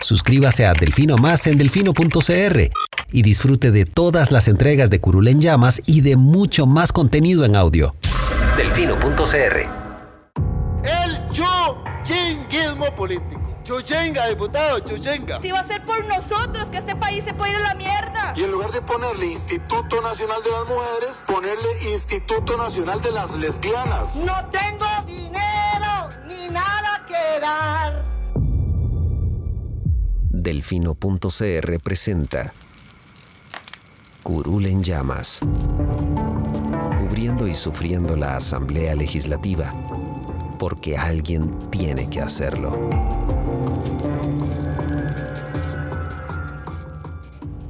Suscríbase a Delfino Más en delfino.cr y disfrute de todas las entregas de Curul en Llamas y de mucho más contenido en audio. Delfino.cr. El chuchinguismo político. Chuchenga, diputado, chuchenga. Si va a ser por nosotros que este país se puede ir a la mierda. Y en lugar de ponerle Instituto Nacional de las Mujeres, ponerle Instituto Nacional de las Lesbianas. No tengo dinero ni nada que dar. Delfino.cr presenta Curul en Llamas, cubriendo y sufriendo la Asamblea Legislativa, porque alguien tiene que hacerlo.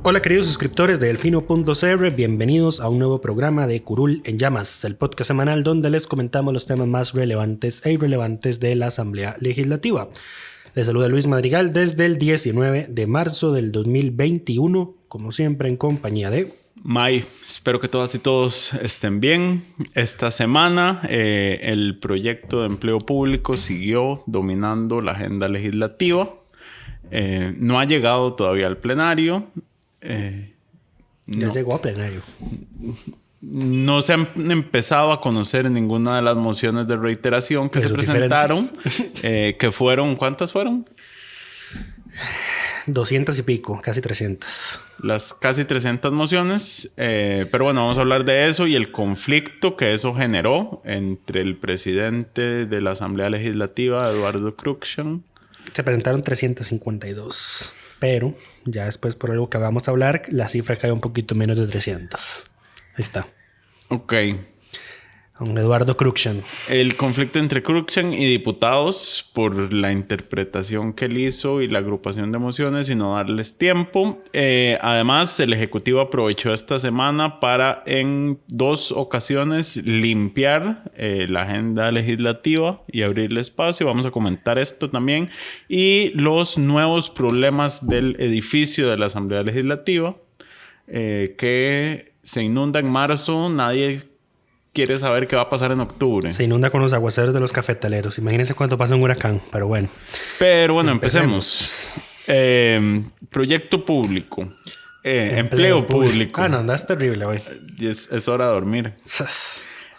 Hola queridos suscriptores de Delfino.cr, bienvenidos a un nuevo programa de Curul en Llamas, el podcast semanal donde les comentamos los temas más relevantes e irrelevantes de la Asamblea Legislativa. Les saluda Luis Madrigal desde el 19 de marzo del 2021, como siempre en compañía de... May, espero que todas y todos estén bien. Esta semana el proyecto de empleo público siguió dominando la agenda legislativa. No ha llegado todavía al plenario. Ya llegó a plenario. No se han empezado a conocer ninguna de las mociones de reiteración que se presentaron. Que fueron, ¿cuántas fueron? 200 y pico, casi 300. Las casi 300 mociones. Pero bueno, vamos a hablar de eso y el conflicto que eso generó entre el presidente de la Asamblea Legislativa, Eduardo Cruikshank. Se presentaron 352, pero ya después, por algo que vamos a hablar, la cifra cae un poquito menos de 300. Ahí está. Ok. Con Eduardo Cruikshank. El conflicto entre Cruikshank y diputados por la interpretación que él hizo y la agrupación de mociones y no darles tiempo. Además, el Ejecutivo aprovechó esta semana para en 2 ocasiones limpiar la agenda legislativa y abrirle espacio. Vamos a comentar esto también. Y los nuevos problemas del edificio de la Asamblea Legislativa que se inunda en marzo. Nadie quiere saber qué va a pasar en octubre. Se inunda con los aguaceros de los cafetaleros. Imagínense cuánto pasa un huracán, pero bueno. Empecemos. Proyecto público. Empleo público. No, andas terrible hoy. Es hora de dormir.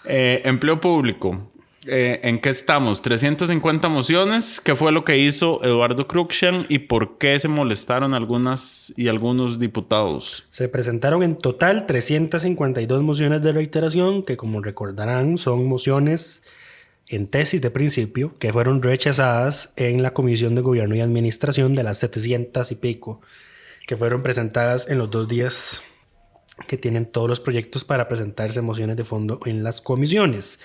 Empleo público. ¿En qué estamos? 350 mociones. ¿Qué fue lo que hizo Eduardo Cruikshank y por qué se molestaron algunos diputados? Se presentaron en total 352 mociones de reiteración que, como recordarán, son mociones en tesis de principio que fueron rechazadas en la Comisión de Gobierno y Administración de las 700 y pico que fueron presentadas en los 2 días que tienen todos los proyectos para presentarse mociones de fondo en las comisiones.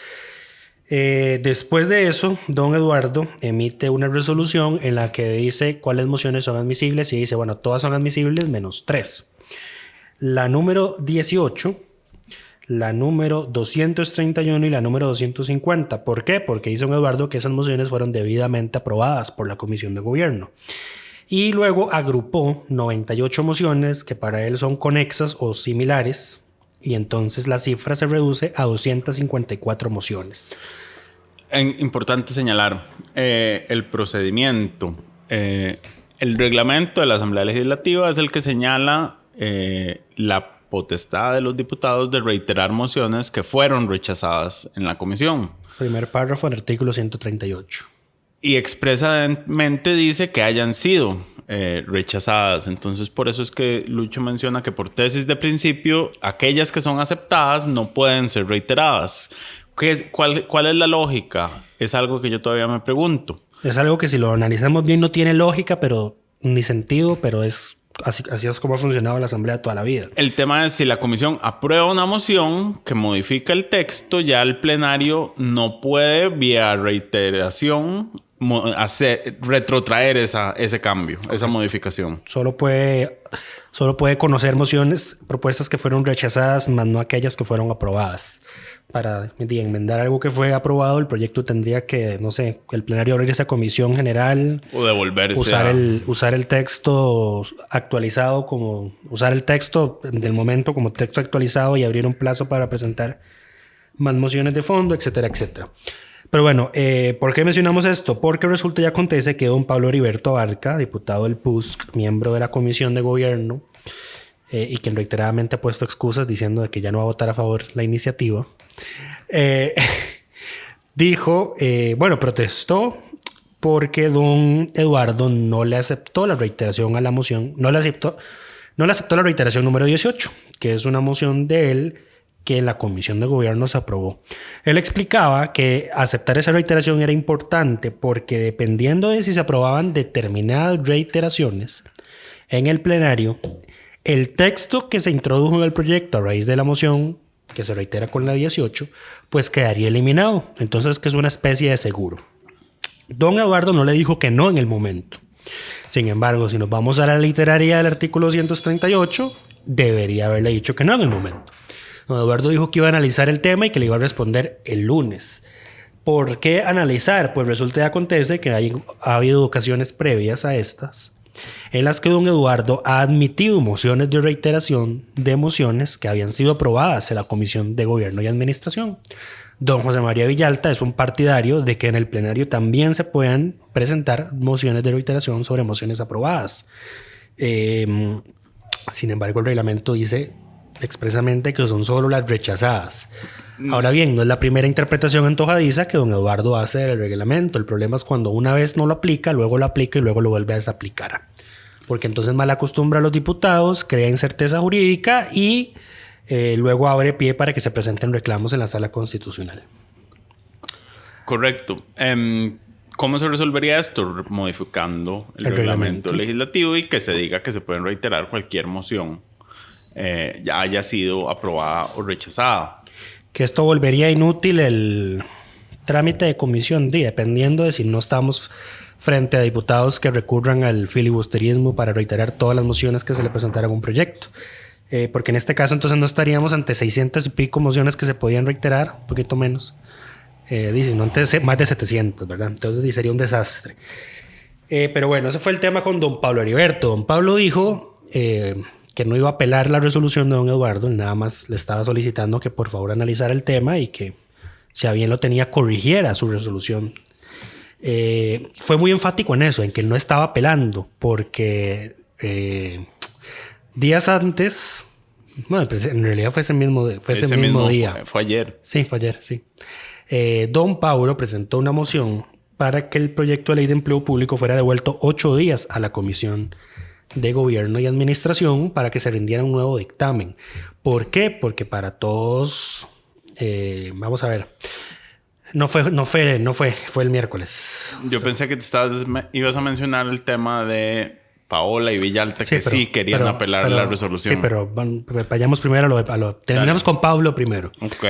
Después de eso, don Eduardo emite una resolución en la que dice cuáles mociones son admisibles y dice, bueno, todas son admisibles menos 3. La número 18, la número 231 y la número 250. ¿Por qué? Porque dice don Eduardo que esas mociones fueron debidamente aprobadas por la Comisión de Gobierno. Y luego agrupó 98 mociones que para él son conexas o similares. Y entonces la cifra se reduce a 254 mociones. Importante señalar el procedimiento. El reglamento de la Asamblea Legislativa es el que señala la potestad de los diputados de reiterar mociones que fueron rechazadas en la comisión. Primer párrafo del artículo 138. Y expresamente dice que hayan sido rechazadas. Entonces, por eso es que Lucho menciona que por tesis de principio, aquellas que son aceptadas no pueden ser reiteradas. ¿Cuál es la lógica? Es algo que yo todavía me pregunto. Es algo que si lo analizamos bien no tiene lógica, pero ni sentido, pero es así es como ha funcionado la Asamblea toda la vida. El tema es si la comisión aprueba una moción que modifica el texto, ya el plenario no puede, vía reiteración, retrotraer ese cambio, esa modificación. Solo puede conocer mociones, propuestas que fueron rechazadas, más no aquellas que fueron aprobadas. Para enmendar algo que fue aprobado, el proyecto tendría que, no sé, el plenario abrir esa comisión general. O devolverse. Usar el texto actualizado usar el texto del momento como texto actualizado y abrir un plazo para presentar más mociones de fondo, etcétera, etcétera. Pero bueno, ¿por qué mencionamos esto? Porque resulta y acontece que don Pablo Heriberto Abarca, diputado del PUSC, miembro de la Comisión de Gobierno, y quien reiteradamente ha puesto excusas diciendo de que ya no va a votar a favor la iniciativa, dijo, protestó porque don Eduardo no le aceptó la reiteración a la moción, no le aceptó la reiteración número 18, que es una moción de él que en la Comisión de Gobierno se aprobó. Él explicaba que aceptar esa reiteración era importante porque dependiendo de si se aprobaban determinadas reiteraciones en el plenario, el texto que se introdujo en el proyecto a raíz de la moción que se reitera con la 18, pues quedaría eliminado. Entonces, que es una especie de seguro. Don Eduardo no le dijo que no en el momento. Sin embargo, si nos vamos a la literaria del artículo 238, debería haberle dicho que no en el momento. Don Eduardo dijo que iba a analizar el tema y que le iba a responder el lunes. ¿Por qué analizar? Pues resulta y acontece que ha habido ocasiones previas a estas en las que don Eduardo ha admitido mociones de reiteración de mociones que habían sido aprobadas en la Comisión de Gobierno y Administración. Don José María Villalta es un partidario de que en el plenario también se puedan presentar mociones de reiteración sobre mociones aprobadas. Sin embargo, el reglamento dice expresamente que son solo las rechazadas. Ahora bien, no es la primera interpretación antojadiza que don Eduardo hace del reglamento. El problema es cuando una vez no lo aplica, luego lo aplica y luego lo vuelve a desaplicar. Porque entonces mal acostumbra a los diputados, crea incerteza jurídica y luego abre pie para que se presenten reclamos en la Sala Constitucional. Correcto. ¿Cómo se resolvería esto? Modificando el reglamento legislativo y que se diga que se pueden reiterar cualquier moción ya haya sido aprobada o rechazada. Que esto volvería inútil el trámite de comisión, dependiendo de si no estamos frente a diputados que recurran al filibusterismo para reiterar todas las mociones que se le presentaran a un proyecto. Porque en este caso entonces no estaríamos ante 600 y pico mociones que se podían reiterar, un poquito menos. Dicen, no antes más de 700, ¿verdad? Entonces sería un desastre. Pero bueno, ese fue el tema con don Pablo Heriberto. Don Pablo dijo que no iba a apelar la resolución de don Eduardo, nada más le estaba solicitando que por favor analizara el tema y que si a bien lo tenía corrigiera su resolución. Fue muy enfático en eso, en que él no estaba apelando, porque días antes, bueno, en realidad fue ese mismo día. Fue ayer. Sí, fue ayer, sí. Don Pablo presentó una moción para que el proyecto de ley de empleo público fuera devuelto 8 días a la Comisión de Gobierno y Administración para que se rindiera un nuevo dictamen. ¿Por qué? Porque para todos, vamos a ver, no fue el miércoles. Yo pensé que ibas a mencionar el tema de Paola y Villalta, que sí querían apelar la resolución. Sí, pero vayamos primero terminamos con Pablo primero. Ok.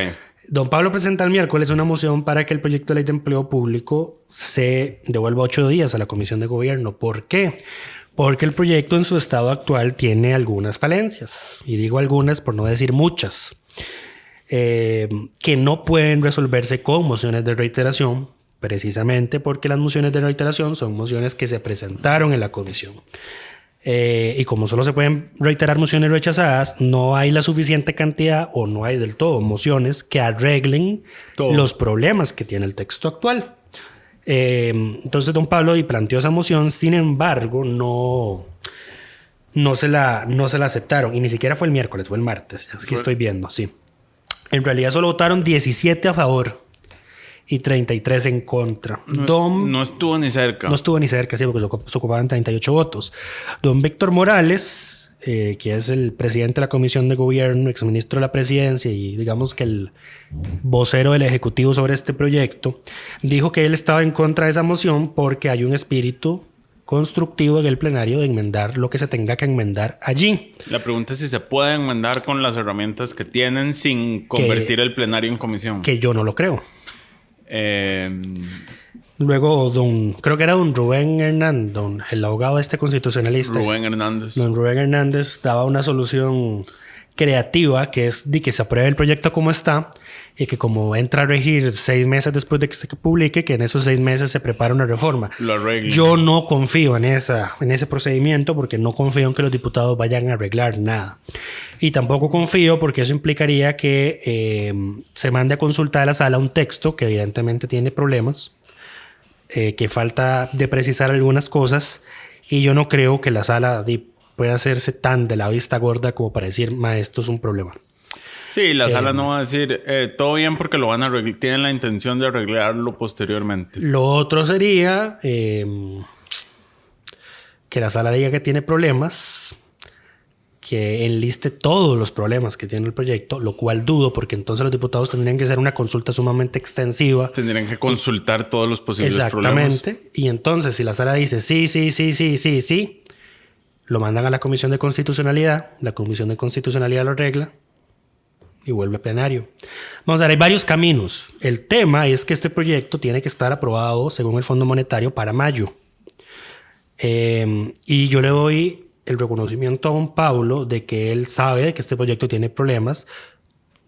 Don Pablo presenta el miércoles una moción para que el proyecto de ley de empleo público se devuelva 8 días a la Comisión de Gobierno. ¿Por qué? Porque el proyecto en su estado actual tiene algunas falencias. Y digo algunas por no decir muchas. Que no pueden resolverse con mociones de reiteración, precisamente porque las mociones de reiteración son mociones que se presentaron en la comisión. Y como solo se pueden reiterar mociones rechazadas, no hay la suficiente cantidad o no hay del todo mociones que arreglen los problemas que tiene el texto actual. Entonces don Pablo planteó esa moción, sin embargo no se la aceptaron y ni siquiera fue el miércoles, fue el martes, es que estoy viendo, sí. En realidad solo votaron 17 a favor y 33 en contra. No estuvo ni cerca. No estuvo ni cerca, sí, porque se ocupaban 38 votos. Don Víctor Morales, que es el presidente de la Comisión de Gobierno, exministro de la Presidencia y digamos que el vocero del Ejecutivo sobre este proyecto, dijo que él estaba en contra de esa moción porque hay un espíritu constructivo en el plenario de enmendar lo que se tenga que enmendar allí. La pregunta es si se puede enmendar con las herramientas que tienen sin convertir el plenario en comisión. Que yo no lo creo. Luego, creo que era don Rubén Hernández, el abogado constitucionalista. Rubén Hernández. Don Rubén Hernández daba una solución creativa, que es de que se apruebe el proyecto como está y que como entra a regir 6 meses después de que se publique, que en esos 6 meses se prepara una reforma. Lo arreglen. Yo no confío en ese procedimiento porque no confío en que los diputados vayan a arreglar nada. Y tampoco confío porque eso implicaría que se mande a consulta de la sala un texto que evidentemente tiene problemas, que falta de precisar algunas cosas, y yo no creo que la sala puede hacerse tan de la vista gorda como para decir, esto es un problema. Sí, la sala no va a decir todo bien porque lo van a arreglar, tienen la intención de arreglarlo posteriormente. Lo otro sería que la sala diga que tiene problemas, que enliste todos los problemas que tiene el proyecto, lo cual dudo porque entonces los diputados tendrían que hacer una consulta sumamente extensiva. Tendrían que consultar todos los posibles exactamente, problemas. Y entonces si la sala dice sí, lo mandan a la Comisión de Constitucionalidad, la Comisión de Constitucionalidad lo arregla y vuelve a plenario. Vamos a ver, hay varios caminos. El tema es que este proyecto tiene que estar aprobado según el Fondo Monetario para mayo. Y yo le doy el reconocimiento a don Pablo de que él sabe que este proyecto tiene problemas.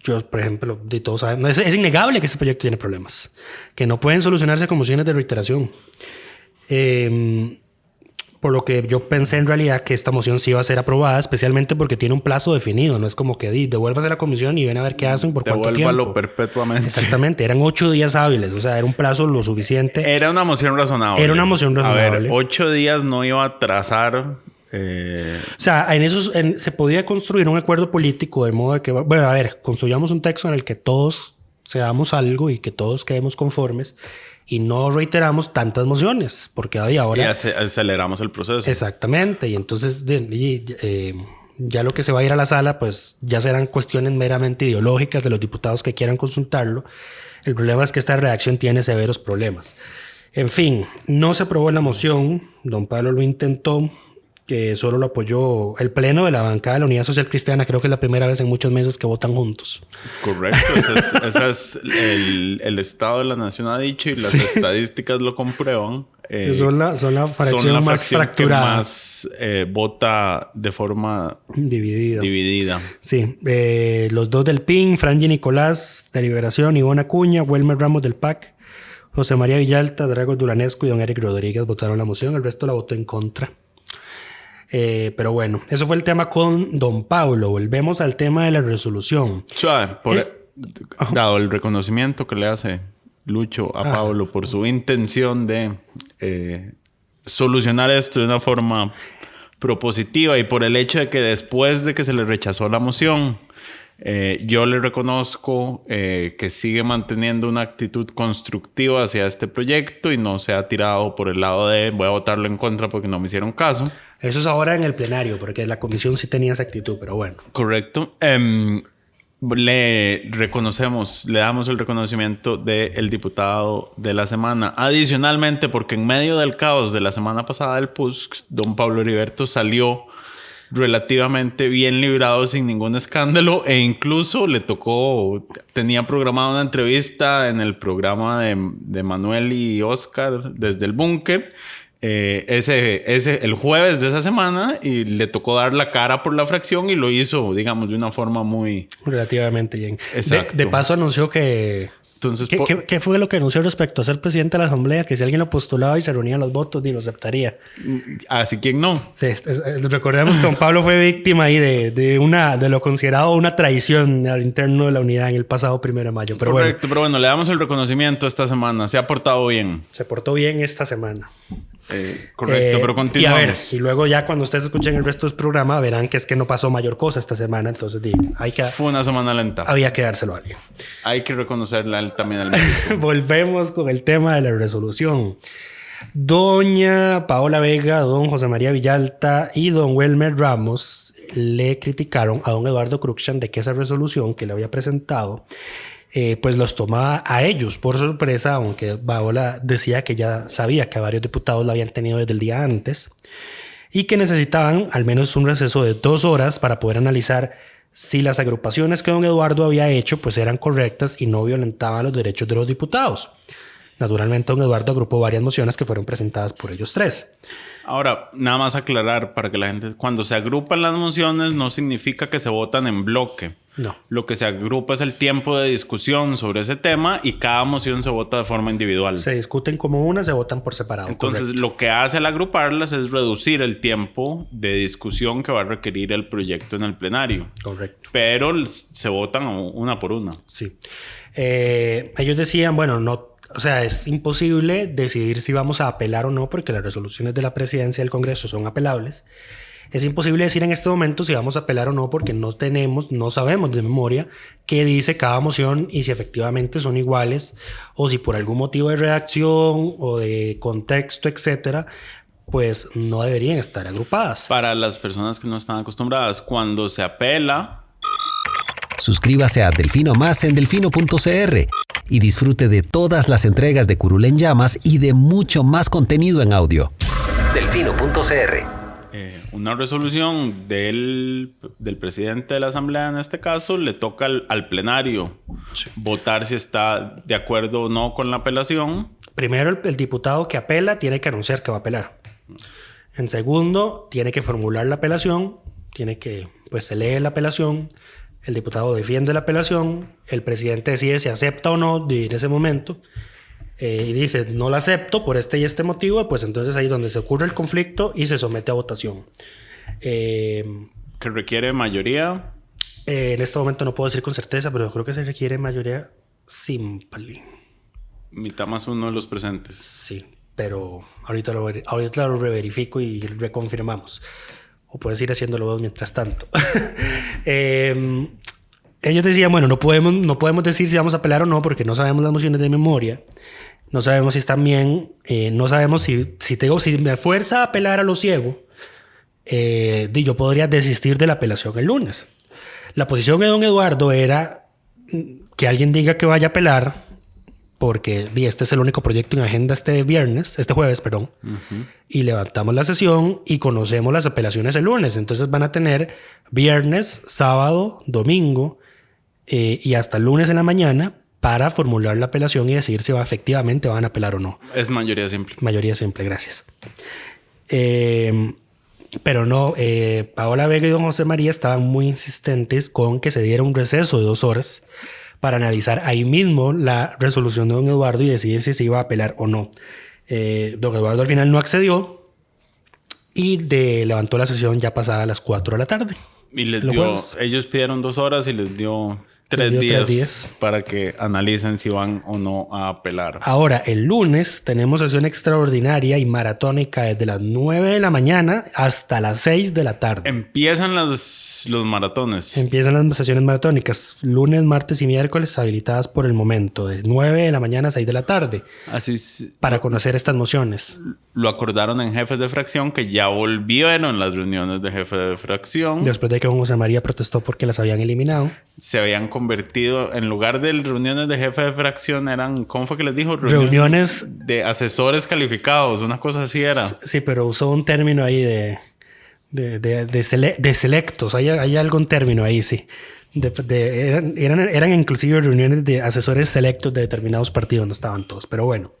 Yo, por ejemplo, de todos saben, es innegable que este proyecto tiene problemas, que no pueden solucionarse con mociones de reiteración. Por lo que yo pensé en realidad que esta moción sí iba a ser aprobada, especialmente porque tiene un plazo definido. No es como que devuélvase a la comisión y ven a ver qué hacen por cuánto tiempo. Devuélvalo perpetuamente. Exactamente. Eran 8 días hábiles. O sea, era un plazo lo suficiente. Era una moción razonable. Era una moción razonable. A ver, 8 días no iba a trazar... O sea, se podía construir un acuerdo político de modo de que... Bueno, a ver, construyamos un texto en el que todos seamos algo y que todos quedemos conformes y no reiteramos tantas mociones, porque ahora... Y aceleramos el proceso. Exactamente. Y entonces ya lo que se va a ir a la sala, pues ya serán cuestiones meramente ideológicas de los diputados que quieran consultarlo. El problema es que esta redacción tiene severos problemas. En fin, no se aprobó la moción. Don Pablo lo intentó, que solo lo apoyó el pleno de la bancada de la Unidad Social Cristiana. Creo que es la primera vez en muchos meses que votan juntos. Correcto. Ese es el Estado de la Nación ha dicho y las estadísticas lo comprueban. Son la fracción más fracturada. Que más vota de forma dividida. Sí. Los dos del PIN, Franji Nicolás de Liberación, Ivonne Acuña, Welmer Ramos del PAC, José María Villalta, Dragos Dulanesco y don Eric Rodríguez votaron la moción. El resto la votó en contra. Pero bueno, eso fue el tema con don Pablo. Volvemos al tema de la resolución. Dado el reconocimiento que le hace Lucho a Pablo por su intención de solucionar esto de una forma propositiva y por el hecho de que después de que se le rechazó la moción, yo le reconozco que sigue manteniendo una actitud constructiva hacia este proyecto y no se ha tirado por el lado de voy a votarlo en contra porque no me hicieron caso. Eso es ahora en el plenario, porque la comisión sí tenía esa actitud, pero bueno. Correcto. Le damos el reconocimiento del diputado de la semana. Adicionalmente, porque en medio del caos de la semana pasada del PUSC, don Pablo Heriberto salió relativamente bien librado sin ningún escándalo e incluso tenía programada una entrevista en el programa de Manuel y Oscar desde el búnker el jueves de esa semana y le tocó dar la cara por la fracción y lo hizo, digamos, de una forma muy... relativamente bien. Exacto. De paso anunció que... Entonces, ¿Qué fue lo que anunció respecto a ser presidente de la Asamblea? Que si alguien lo postulaba y se reunían los votos, ni lo aceptaría. Así ¿quién no? Sí, recordemos que don Pablo fue víctima ahí de lo considerado una traición al interno de la unidad en el pasado 1 de mayo. Pero correcto, bueno, pero bueno, le damos el reconocimiento esta semana. Se ha portado bien. Se portó bien esta semana. Correcto, pero continuamos. Y luego ya cuando ustedes escuchen el resto del programa verán que es que no pasó mayor cosa esta semana. Entonces fue una semana lenta. Había que dárselo a alguien. Hay que reconocerla también al médico. Volvemos con el tema de la resolución. Doña Paola Vega, don José María Villalta y don Welmer Ramos le criticaron a don Eduardo Cruikshank de que esa resolución que le había presentado pues los tomaba a ellos por sorpresa, aunque Paola decía que ya sabía que varios diputados la habían tenido desde el día antes y que necesitaban al menos un receso de 2 horas para poder analizar si las agrupaciones que don Eduardo había hecho pues eran correctas y no violentaban los derechos de los diputados. naturalmente don Eduardo agrupó varias mociones que fueron presentadas por ellos tres. Ahora, nada más aclarar para que la gente... Cuando se agrupan las mociones no significa que se votan en bloque. No. Lo que se agrupa es el tiempo de discusión sobre ese tema y cada moción se vota de forma individual. Se discuten como una, se votan por separado. Entonces, correcto. lo que hace al agruparlas es reducir el tiempo de discusión que va a requerir el proyecto en el plenario. Correcto. Pero se votan una por una. Sí. Ellos decían, bueno, no... O sea, es imposible decidir si vamos a apelar o no porque las resoluciones de la presidencia del Congreso son apelables. Es imposible decir en este momento si vamos a apelar o no porque no sabemos de memoria qué dice cada moción y si efectivamente son iguales o si por algún motivo de redacción o de contexto, etcétera, pues no deberían estar agrupadas. Para las personas que no están acostumbradas, cuando se apela... Suscríbase a Delfino Más en delfino.cr y disfrute de todas las entregas de Curul en Llamas y de mucho más contenido en audio. Delfino.cr. Una resolución del presidente de la Asamblea, en este caso, le toca al plenario votar si está de acuerdo o no con la apelación. Primero, el diputado que apela tiene que anunciar que va a apelar. En segundo, tiene que formular la apelación, se lee la apelación, el diputado defiende la apelación, el presidente decide si acepta o no en ese momento y dice no la acepto por este y este motivo, pues entonces ahí es donde se ocurre el conflicto y se somete a votación. ¿Que requiere mayoría? En este momento no puedo decir con certeza, pero yo creo que se requiere mayoría simple. Mitad más uno de los presentes. Sí, pero ahorita lo reverifico y reconfirmamos. O puedes ir haciéndolo vos mientras tanto. Ellos decían, bueno, no podemos decir si vamos a apelar o no porque no sabemos las mociones de memoria. No sabemos si están bien. No sabemos si me fuerza a apelar a lo ciego, yo podría desistir de la apelación el lunes. La posición de don Eduardo era que alguien diga que vaya a apelar porque este es el único proyecto en agenda este jueves, y levantamos la sesión y conocemos las apelaciones el lunes. Entonces van a tener viernes, sábado, domingo y hasta el lunes en la mañana para formular la apelación y decidir si efectivamente van a apelar o no. Es mayoría simple. Mayoría simple, gracias. Pero no, Paola Vega y don José María estaban muy insistentes con que se diera un receso de 2 horas para analizar ahí mismo la resolución de don Eduardo y decidir si se iba a apelar o no. Don Eduardo al final no accedió y levantó la sesión ya pasada a las 4 de la tarde. Y ellos pidieron 2 horas y les dio 3 días para que analicen si van o no a apelar. Ahora, el lunes tenemos sesión extraordinaria y maratónica desde las 9 de la mañana hasta las 6 de la tarde. Empiezan los maratones. Empiezan las sesiones maratónicas. Lunes, martes y miércoles habilitadas por el momento. De 9 de la mañana a 6 de la tarde. Así es. Para conocer estas mociones. Lo acordaron en jefes de fracción que ya volvieron las reuniones de jefe de fracción. Después de que don José María protestó porque las habían eliminado. Se habían convertido, en lugar de reuniones de jefe de fracción, eran, ¿cómo fue que les dijo? Reuniones de asesores calificados, una cosa así era. Sí, pero usó un término ahí de selectos. Hay algún término ahí, sí. Eran inclusive reuniones de asesores selectos de determinados partidos, no estaban todos, pero bueno.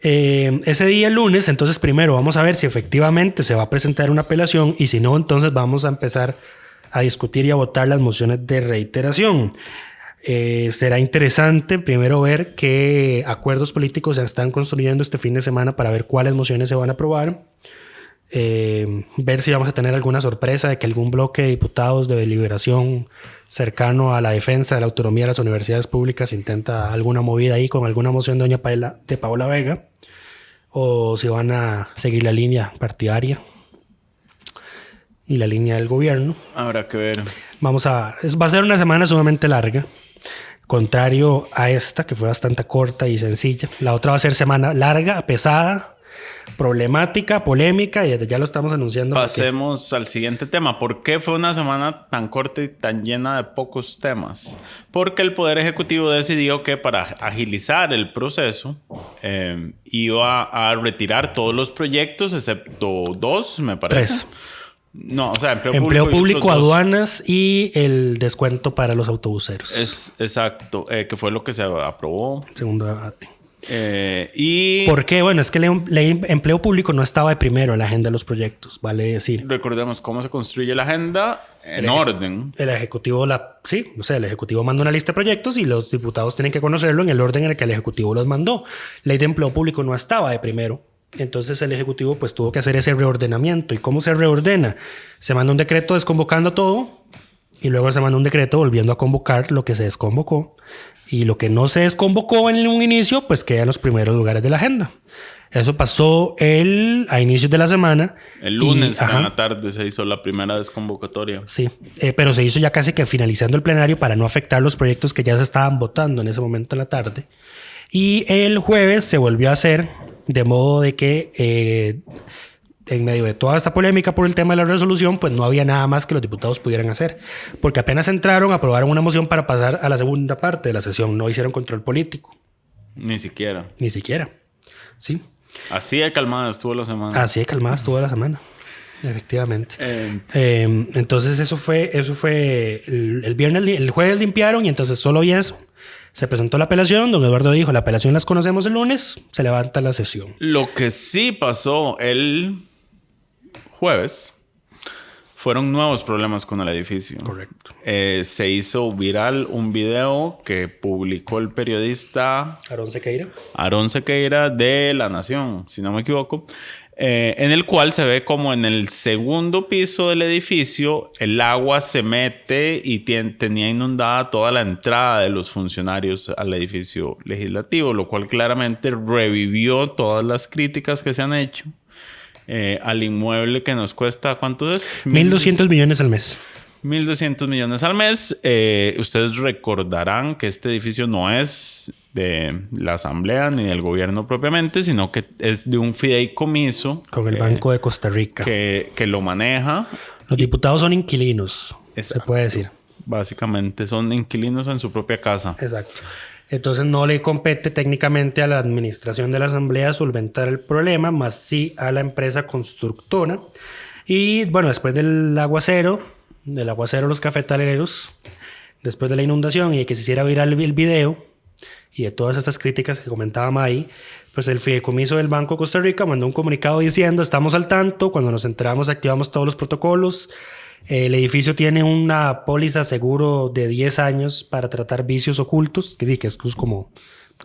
Ese día, el lunes, entonces primero vamos a ver si efectivamente se va a presentar una apelación y si no, entonces vamos a empezar a discutir y a votar las mociones de reiteración. Será interesante primero ver qué acuerdos políticos se están construyendo este fin de semana para ver cuáles mociones se van a aprobar. Ver si vamos a tener alguna sorpresa de que algún bloque de diputados de deliberación cercano a la defensa de la autonomía de las universidades públicas intenta alguna movida ahí con alguna moción de Paola Vega, o si van a seguir la línea partidaria y la línea del gobierno. Habrá que ver. Va a ser una semana sumamente larga, contrario a esta que fue bastante corta y sencilla. La otra va a ser semana larga, pesada, problemática, polémica, y ya lo estamos anunciando. Pasemos al siguiente tema. ¿Por qué fue una semana tan corta y tan llena de pocos temas? Porque el Poder Ejecutivo decidió que para agilizar el proceso iba a retirar todos los proyectos excepto 2, me parece. 3. No, o sea, empleo público, aduanas y el descuento para los autobuseros. Exacto, que fue lo que se aprobó. Segundo debate. Y ¿Por qué? Bueno, es que ley empleo público no estaba de primero en la agenda de los proyectos, vale decir. recordemos cómo se construye la agenda en orden. El Ejecutivo, el Ejecutivo manda una lista de proyectos y los diputados tienen que conocerlo en el orden en el que el Ejecutivo los mandó. Ley de empleo público no estaba de primero. Entonces el Ejecutivo pues tuvo que hacer ese reordenamiento. ¿Y cómo se reordena? Se manda un decreto desconvocando todo y luego se manda un decreto volviendo a convocar lo que se desconvocó. Y lo que no se desconvocó en un inicio pues queda en los primeros lugares de la agenda. Eso pasó a inicios de la semana. El lunes en la tarde se hizo la primera desconvocatoria. Sí, pero se hizo ya casi que finalizando el plenario para no afectar los proyectos que ya se estaban votando en ese momento en la tarde. Y el jueves se volvió a hacer, de modo de que en medio de toda esta polémica por el tema de la resolución, pues no había nada más que los diputados pudieran hacer. Porque apenas entraron, aprobaron una moción para pasar a la segunda parte de la sesión. No hicieron control político. Ni siquiera. Ni siquiera. Sí. Así de calmada estuvo la semana. Así de calmada estuvo la semana. Efectivamente. Entonces eso fue el viernes, el jueves limpiaron y entonces solo hoy eso. Se presentó la apelación, don Eduardo dijo, la apelación las conocemos el lunes, se levanta la sesión. Lo que sí pasó el jueves fueron nuevos problemas con el edificio. Correcto. Se hizo viral un video que publicó el periodista Aarón Sequeira de La Nación, si no me equivoco, en el cual se ve como en el segundo piso del edificio el agua se mete y tenía inundada toda la entrada de los funcionarios al edificio legislativo, lo cual claramente revivió todas las críticas que se han hecho al inmueble que nos cuesta, ¿cuánto es? 1.200 millones al mes. 1.200 millones al mes. Ustedes recordarán que este edificio no es de la Asamblea ni del gobierno propiamente, sino que es de un fideicomiso. Con el Banco de Costa Rica. Que lo maneja. Los diputados son inquilinos, se puede decir. Básicamente son inquilinos en su propia casa. Exacto. Entonces no le compete técnicamente a la administración de la Asamblea solventar el problema, más sí a la empresa constructora. Y bueno, después del aguacero los cafetaleros, después de la inundación y de que se hiciera viral el video y de todas estas críticas que comentaba May, pues el fideicomiso del Banco de Costa Rica mandó un comunicado diciendo: estamos al tanto, cuando nos enteramos activamos todos los protocolos. El edificio tiene una póliza seguro de 10 años para tratar vicios ocultos, que es como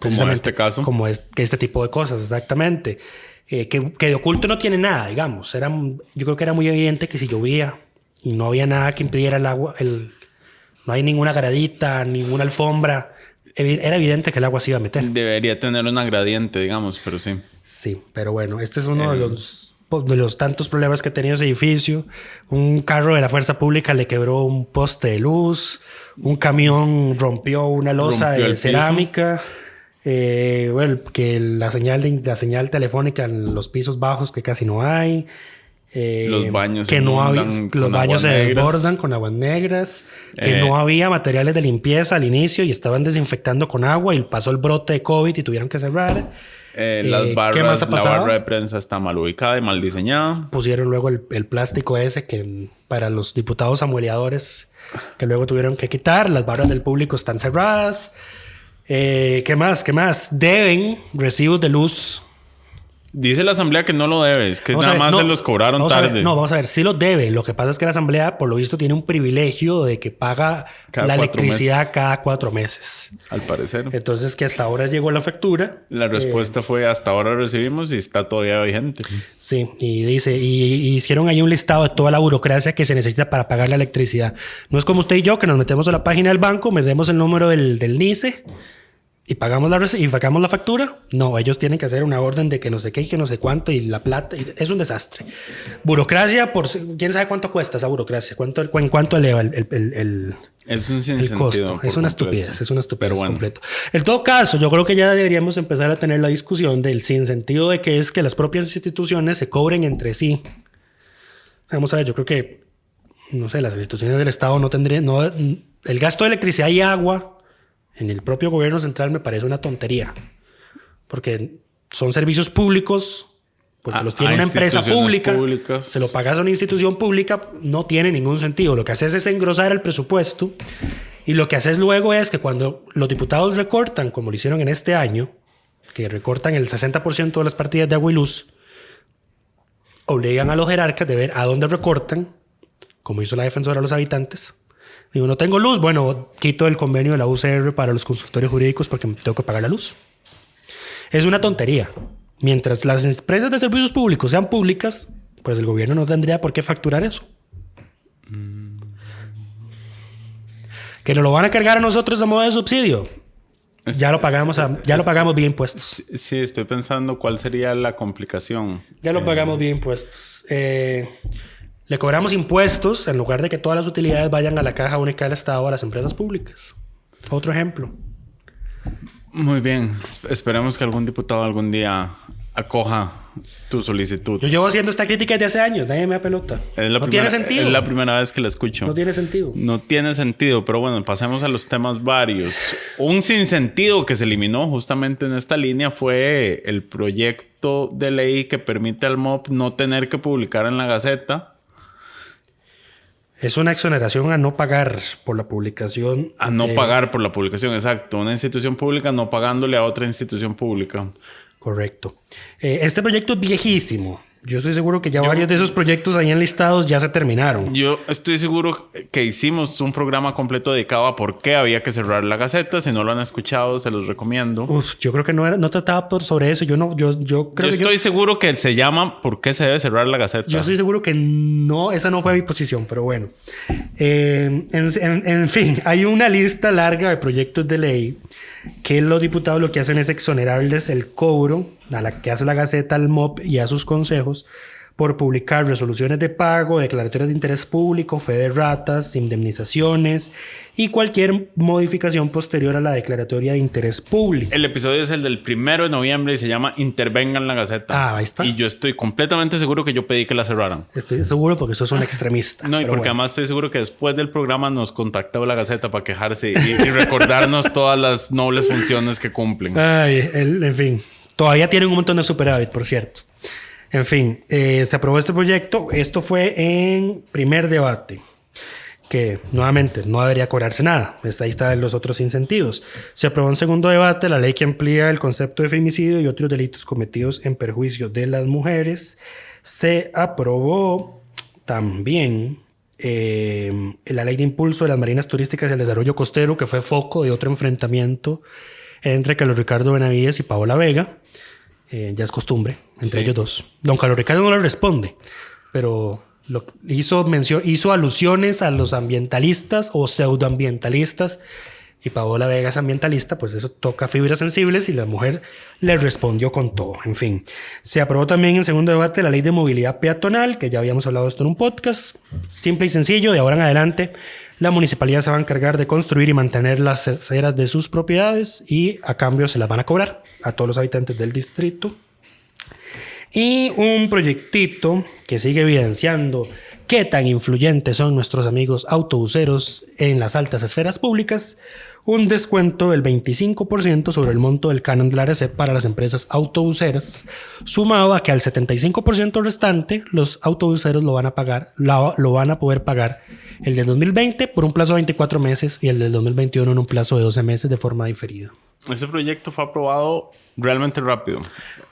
en este caso. Como este tipo de cosas, exactamente. Que de oculto no tiene nada, digamos. Yo creo que era muy evidente que si llovía y no había nada que impidiera el agua, no hay ninguna gradita, ninguna alfombra, era evidente que el agua se iba a meter. Debería tener una gradiente, digamos, pero sí. Sí, pero bueno, este es uno de los tantos problemas que ha tenido ese edificio. Un carro de la fuerza pública le quebró un poste de luz, un camión rompió una losa de cerámica. Bueno, que la señal telefónica en los pisos bajos que casi no hay. Los baños que no había, los baños se desbordan con aguas negras, que no había materiales de limpieza al inicio y estaban desinfectando con agua y pasó el brote de COVID y tuvieron que cerrar. Las barras, ¿qué más ha pasado? La barra de prensa está mal ubicada y mal diseñada. Pusieron luego el plástico ese que para los diputados amueleadores que luego tuvieron que quitar. Las barras del público están cerradas. ¿Qué más? Deben recibos de luz. Dice la Asamblea que no lo debe, es que nada más se los cobraron tarde. Vamos a ver, sí lo debe. Lo que pasa es que la Asamblea, por lo visto, tiene un privilegio de que paga la electricidad cada 4 meses. Al parecer. Entonces, que hasta ahora llegó la factura. La respuesta fue: hasta ahora recibimos y está todavía vigente. Sí, y dice, y hicieron ahí un listado de toda la burocracia que se necesita para pagar la electricidad. No es como usted y yo, que nos metemos a la página del banco, metemos el número del NICE y pagamos la factura. No, ellos tienen que hacer una orden de que no sé qué y que no sé cuánto y la plata. Es un desastre. Burocracia, quién sabe cuánto cuesta esa burocracia, en cuánto eleva el costo. Es una estupidez bueno. Completo. En todo caso, yo creo que ya deberíamos empezar a tener la discusión del sinsentido de que es que las propias instituciones se cobren entre sí. Vamos a ver, yo creo que, no sé, las instituciones del Estado no tendrían... el gasto de electricidad y agua en el propio gobierno central me parece una tontería. Porque son servicios públicos, porque los tiene una empresa pública, se lo pagas a una institución pública, no tiene ningún sentido. Lo que haces es engrosar el presupuesto y lo que haces luego es que cuando los diputados recortan, como lo hicieron en este año, que recortan el 60% de las partidas de agua y luz, obligan a los jerarcas de ver a dónde recortan, como hizo la defensora de los habitantes. Digo, no tengo luz, bueno, quito el convenio de la UCR para los consultorios jurídicos porque tengo que pagar la luz. Es una tontería. Mientras las empresas de servicios públicos sean públicas, pues el gobierno no tendría por qué facturar eso. Que nos lo van a cargar a nosotros a modo de subsidio. Ya lo pagamos vía impuestos. Sí, estoy pensando cuál sería la complicación. Ya lo pagamos vía impuestos. Le cobramos impuestos en lugar de que todas las utilidades vayan a la caja única del Estado, a las empresas públicas. Otro ejemplo. Muy bien. Esperemos que algún diputado algún día acoja tu solicitud. Yo llevo haciendo esta crítica desde hace años. Nadie me da pelota. Tiene sentido. Es la primera vez que la escucho. No tiene sentido. No tiene sentido. Pero bueno, pasemos a los temas varios. Un sinsentido que se eliminó justamente en esta línea fue el proyecto de ley que permite al MOP no tener que publicar en la Gaceta. Es una exoneración a no pagar por la publicación. A no pagar por la publicación, exacto. Una institución pública no pagándole a otra institución pública. Correcto. Este proyecto es viejísimo. Yo estoy seguro que ya varios de esos proyectos ahí enlistados ya se terminaron. Yo estoy seguro que hicimos un programa completo dedicado a por qué había que cerrar la Gaceta. Si no lo han escuchado, se los recomiendo. Yo creo que no trataba sobre eso. Yo estoy seguro que se llama ¿por qué se debe cerrar la Gaceta? Yo estoy seguro que no, esa no fue mi posición, pero bueno. En fin, hay una lista larga de proyectos de ley que los diputados lo que hacen es exonerarles el cobro a la que hace la Gaceta al MOP y a sus consejos por publicar resoluciones de pago, declaratorias de interés público, fe de ratas, indemnizaciones y cualquier modificación posterior a la declaratoria de interés público. El episodio es el del 1 de noviembre y se llama Intervengan la Gaceta. Ahí está. Y yo estoy completamente seguro que yo pedí que la cerraran. Estoy seguro porque sos un extremista. No, y porque además estoy seguro que después del programa nos contactó la Gaceta para quejarse y recordarnos todas las nobles funciones que cumplen. En fin, todavía tienen un montón de superávit, por cierto. En fin, se aprobó este proyecto. Esto fue en primer debate, que nuevamente no debería cobrarse nada. Ahí están los otros incentivos. Se aprobó en segundo debate la ley que amplía el concepto de femicidio y otros delitos cometidos en perjuicio de las mujeres. Se aprobó también la ley de impulso de las marinas turísticas y el desarrollo costero, que fue foco de otro enfrentamiento entre Carlos Ricardo Benavides y Paola Vega. Ya es costumbre entre ellos dos. Don Carlos Ricardo no le responde, pero hizo alusiones a los ambientalistas o pseudoambientalistas, y Paola Vega es ambientalista, pues eso toca fibras sensibles y la mujer le respondió con todo. En fin, se aprobó también en segundo debate la ley de movilidad peatonal, que ya habíamos hablado de esto en un podcast. Simple y sencillo, de ahora en adelante la municipalidad se va a encargar de construir y mantener las aceras de sus propiedades y a cambio se las van a cobrar a todos los habitantes del distrito. Y un proyectito que sigue evidenciando qué tan influyentes son nuestros amigos autobuseros en las altas esferas públicas: un descuento del 25% sobre el monto del canon de la ARECEP para las empresas autobuseras, sumado a que al 75% restante los autobuseros lo van a poder pagar el del 2020 por un plazo de 24 meses y el del 2021 en un plazo de 12 meses de forma diferida. Ese proyecto fue aprobado realmente rápido.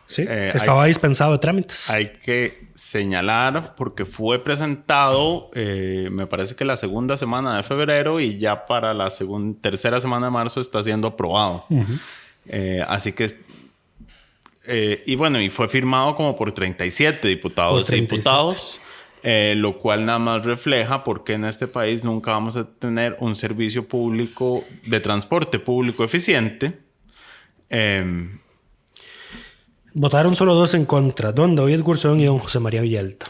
Sí, estaba dispensado de trámites. Hay que señalar porque fue presentado, me parece que la segunda semana de febrero, y ya para la tercera semana de marzo está siendo aprobado. Así que, y fue firmado como por 37 diputados y diputados, lo cual nada más refleja por qué en este país nunca vamos a tener un servicio público de transporte público eficiente. Votaron solo 2 en contra, don David Gurzón y don José María Villalta.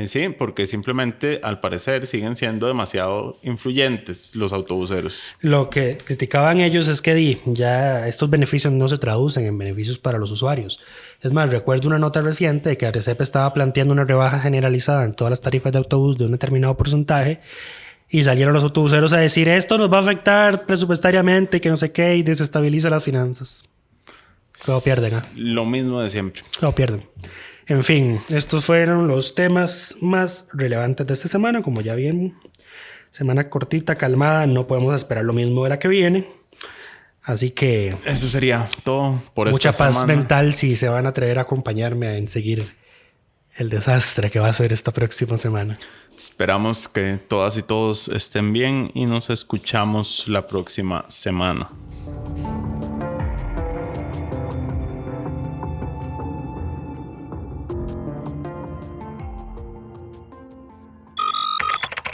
Sí, porque simplemente al parecer siguen siendo demasiado influyentes los autobuseros. Lo que criticaban ellos es que ya estos beneficios no se traducen en beneficios para los usuarios. Es más, recuerdo una nota reciente de que ARECEP estaba planteando una rebaja generalizada en todas las tarifas de autobús de un determinado porcentaje, y salieron los autobuseros a decir esto nos va a afectar presupuestariamente, que no sé qué, y desestabiliza las finanzas. Todo pierden, ¿eh? Lo mismo de siempre. Todo pierden. En fin, estos fueron los temas más relevantes de esta semana. Como ya vieron, semana cortita, calmada. No podemos esperar lo mismo de la que viene. Así que eso sería todo por mucha esta paz semana. mental si se van a atrever a acompañarme en seguir el desastre que va a ser esta próxima semana. Esperamos que todas y todos estén bien y nos escuchamos la próxima semana.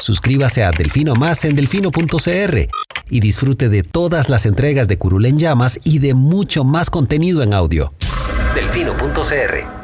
Suscríbase a Delfino Más en delfino.cr y disfrute de todas las entregas de Curul en Llamas y de mucho más contenido en audio. Delfino.cr